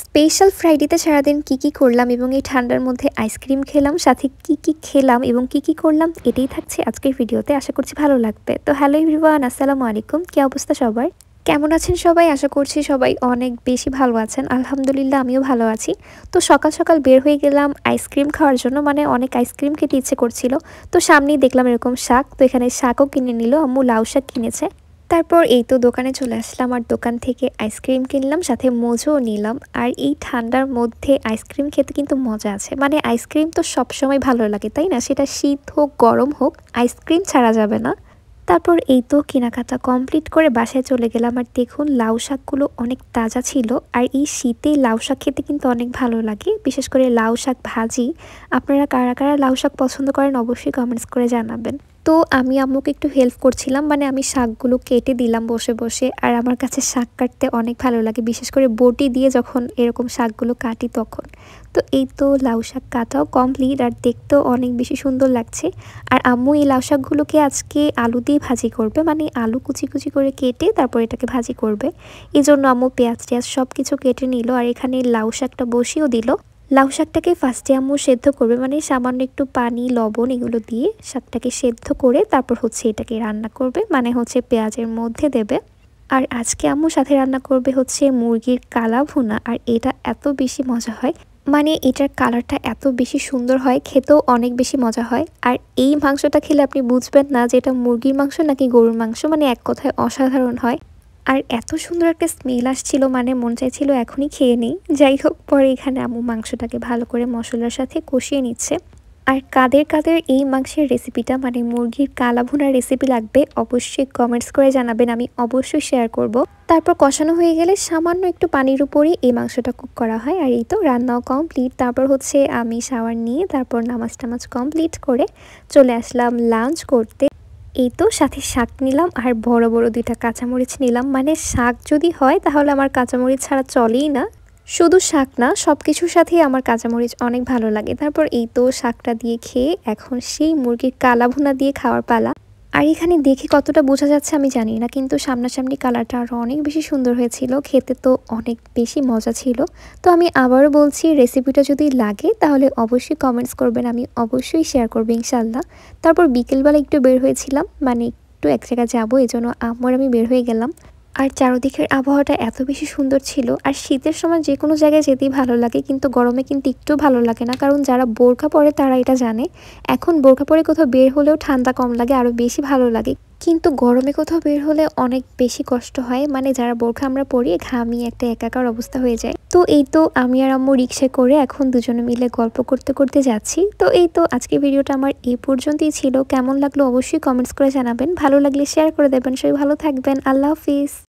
Special ফ্রাইডেতে সারাদিন কি করলাম এবং এই ঠান্ডার মধ্যে আইসক্রিম খেলাম, সাথে কি খেলাম এবং কি করলাম এটাই থাকছে আজকের ভিডিওতে। আশা করছি ভালো লাগবে। তো হ্যালো এভরিওয়ান, আসসালামু আলাইকুম। কি অবস্থা সবার? কেমন আছেন সবাই? আশা করছি সবাই অনেক বেশি ভালো আছেন। আলহামদুলিল্লাহ আমিও ভালো আছি। তো সকাল সকাল বের হয়ে গেলাম আইসক্রিম খাওয়ার জন্য, মানে অনেক আইসক্রিম খেতে ইচ্ছে করছিল। তো সামনেই দেখলাম এরকম শাক, তো এখানে শাকও কিনে নিল আম্মু, লাউ শাক কিনেছে। তারপর এই তো দোকানে চলে আসলাম আর দোকান থেকে আইসক্রিম কিনলাম, সাথে মোজোও নিলাম। আর এই ঠান্ডার মধ্যে আইসক্রিম খেতে কিন্তু মজা আছে, মানে আইসক্রিম তো সবসময় ভালো লাগে তাই না? সেটা শীত হোক গরম হোক, আইসক্রিম ছাড়া যাবে না। তারপর এই তো কেনাকাটা কমপ্লিট করে বাসায় চলে গেলাম। আর দেখুন লাউ শাকগুলো অনেক তাজা ছিল। আর এই শীতে লাউ শাক খেতে কিন্তু অনেক ভালো লাগে, বিশেষ করে লাউ শাক ভাজি। আপনারা কারা কারা লাউ শাক পছন্দ করেন অবশ্যই কমেন্টস করে জানাবেন। তো আমি আম্মুকে একটু হেল্প করছিলাম, মানে আমি শাকগুলো কেটে দিলাম বসে বসে। আর আমার কাছে শাক কাটতে অনেক ভালো লাগে, বিশেষ করে বটি দিয়ে যখন এরকম শাকগুলো কাটি তখন। তো এই তো লাউ শাক কাটাও কমপ্লিট, আর দেখতেও অনেক বেশি সুন্দর লাগছে। আর আম্মু এই লাউ শাকগুলোকে আজকে আলু দিয়ে ভাজি করবে, মানে আলু কুচি কুচি করে কেটে তারপর এটাকে ভাজি করবে। এই জন্য আম্মু পেঁয়াজ টেয়াজ সব কিছু কেটে নিল, আর এখানে লাউ শাকটা বসিয়েও দিল। লাউ শাকটাকে ফার্স্টে আম্মু সেদ্ধ করবে, মানে সামান্য একটু পানি লবণ এগুলো দিয়ে শাকটাকে সেদ্ধ করে তারপর এটাকে রান্না করবে, মানে পেঁয়াজের মধ্যে দেবে। আর আজকে আম্মু সাথে রান্না করবে মুরগির কালা ভুনা। আর এটা এত বেশি মজা হয়, মানে এটার কালারটা এত বেশি সুন্দর হয়, খেতেও অনেক বেশি মজা হয়। আর এই মাংসটা খেলে আপনি বুঝবেন না যে এটা মুরগির মাংস নাকি গরুর মাংস, মানে এক কথায় অসাধারণ হয়। আর এত সুন্দর একটা স্মেল আসছিল, মানে মন চাইছিল এখনই খেয়ে নিই। যাই হোক, পরে এখানে আম্মু মাংসটাকে ভালো করে মশলার সাথে কষিয়ে নিচ্ছে। আর কাদের কাদের এই মাংসের রেসিপিটা, মানে মুরগির কালা ভুনার রেসিপি লাগবে অবশ্যই কমেন্টস করে জানাবেন, আমি অবশ্যই শেয়ার করব। তারপর কষানো হয়ে গেলে সামান্য একটু পানির উপরেই এই মাংসটা কুক করা হয়। আর এই তো রান্নাও কমপ্লিট। তারপর আমি শাওয়ার নিয়ে তারপর নামাজ টামাজ কমপ্লিট করে চলে আসলাম লাঞ্চ করতে। এই তো সাথে শাক নিলাম আর বড় বড় 2টা কাঁচামরিচ নিলাম, মানে শাক যদি হয় তাহলে আমার কাঁচামরিচ ছাড়া চলেই না। শুধু শাক না, সব কিছুর সাথেই আমার কাঁচামরিচ অনেক ভালো লাগে। তারপর এই তো শাকটা দিয়ে খেয়ে এখন সেই মুরগির কালা ভুনা দিয়ে খাওয়ার পালা। আর এখানে দেখে কতটা বোঝা যাচ্ছে আমি জানি না, কিন্তু সামনাসামনি কালারটা আরও অনেক বেশি সুন্দর হয়েছিল, খেতে তো অনেক বেশি মজা ছিল। তো আমি আবারও বলছি, রেসিপিটা যদি লাগে তাহলে অবশ্যই কমেন্টস করবেন, আমি অবশ্যই শেয়ার করবো ইনশাল্লাহ। তারপর বিকেলবেলা একটু বের হয়েছিলাম, মানে একটু এক জায়গায় যাবো, এই জন্য আম্মু আর আমি বের হয়ে গেলাম। আর চারদিকের আবহাওয়াটা এত বেশি সুন্দর ছিল। আর শীতের সময় যে কোনো জায়গায় যেতেই ভালো লাগে, কিন্তু গরমে কিন্তু একটু ভালো লাগে না, কারণ যারা বোরখা পরে তারা এটা জানে। এখন বোরখা পরে কোথাও বের হলেও ঠান্ডা কম লাগে, আরও বেশি ভালো লাগে। কিন্তু গরমে কোথাও বের হলে অনেক বেশি কষ্ট হয়, মানে যারা বোরখা আমরা পরি ঘামি একটা একাকার অবস্থা হয়ে যায়। তো এই তো আমি আর আম্মু রিক্সায় করে এখন দুজনে মিলে গল্প করতে করতে যাচ্ছি। তো এই তো আজকে ভিডিওটা আমার এই পর্যন্তই ছিল। কেমন লাগলো অবশ্যই কমেন্টস করে জানাবেন, ভালো লাগলে শেয়ার করে দেবেন। সবাই ভালো থাকবেন, আল্লাহ হাফিজ।